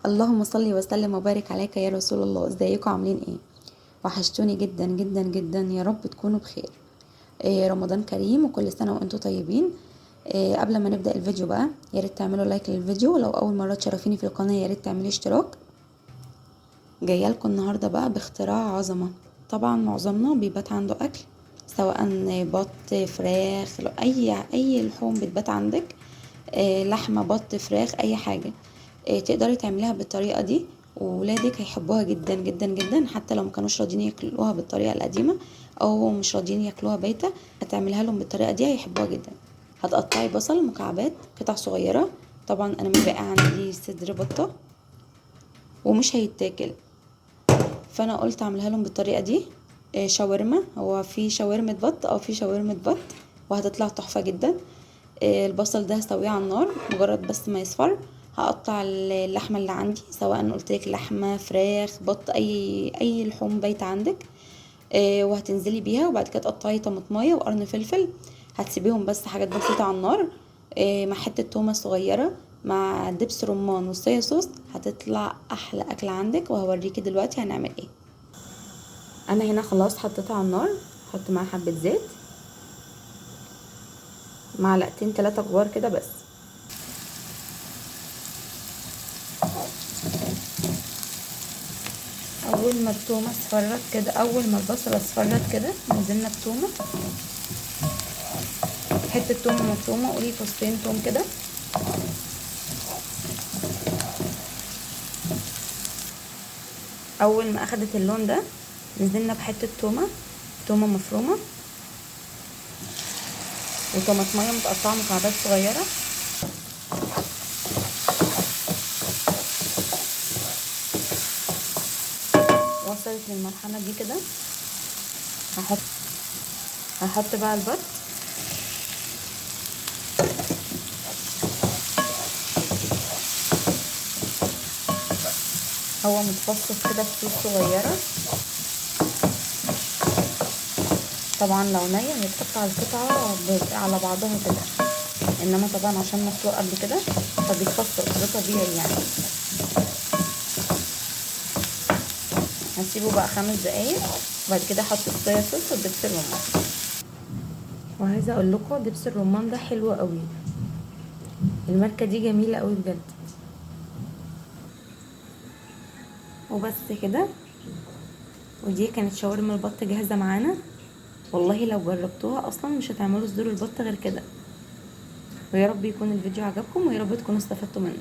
اللهم صل وسلم وبارك عليك يا رسول الله. ازيكم عاملين ايه؟ وحشتوني جدا جدا جدا، يا رب تكونوا بخير. رمضان كريم وكل سنة وانتم طيبين. قبل ما نبدأ الفيديو بقى، يا ريت تعملوا لايك للفيديو، لو اول مرة تشرفيني في القناة يا ريت تعملي اشتراك. جايه لكم النهارده بقى باختراع عظمة. طبعا معظمنا بيبات عنده اكل، سواء بط فراخ، اي لحوم بتبات عندك، لحمه بط فراخ اي حاجه. تقدري تعمليها بالطريقه دي وولادك هيحبوها جدا جدا جدا، حتى لو مكانوش راضيين ياكلوها بالطريقه القديمه او مش راضيين ياكلوها بايته، هتعملها لهم بالطريقه دي هيحبوها جدا. هتقطعي بصل مكعبات قطع صغيره. طبعا انا متبقى عندي صدر بطه ومش هيتاكل، فانا قلت اعملها لهم بالطريقه دي. شاورما، هو في شاورما بط او في شاورما بط، وهتطلع تحفه جدا. البصل ده هسويه على النار، مجرد بس ما يصفر هقطع اللحمه اللي عندي، سواء قلت لك لحمه فراخ بط اي لحوم بايته عندك. وهتنزلي بيها، وبعد كده تقطعي طماطمايه وقرن فلفل، هتسيبيهم بس حاجات بسيطه على النار، مع حته تومه صغيره مع دبس رمان وصويا صوص، هتطلع احلى اكل عندك. وهوريكي دلوقتي هنعمل ايه. انا هنا خلاص حطيتها على النار، حط معاها حبه زيت، معلقتين 3 كبار كده بس. اول ما التومه اصفرت كده، اول ما البصله اصفرت كده، نزلنا بتومه، حته تومه مفرومه، قولي فصين توم كده. اول ما اخدت اللون ده نزلنا بحته تومه مفرومه وطماطميه متقطعه مكعبات صغيره. وصلت للمرحله دي كده، هحط بقى البط. هو متفصص كده فصوص صغيره، طبعا لو نيه هيتقطع القطعه على بعضها كده، انما طبعا عشان مسلوق قبل كده فبيتفصص، ده طبيعي يعني. هسيبه بقى 5 دقايق، وبعد كده احط الصويا صوص ودبس الرمان. وعايزه اقول لكم دبس الرمان ده حلو قوي، الماركه دي جميله قوي بجد. وبس كده، ودي كانت شاورما البط جاهزه معانا. والله لو جربتوها اصلا مش هتعملوا صدور البط غير كده. ويا رب يكون الفيديو عجبكم، ويا رب تكونوا استفدتوا منه.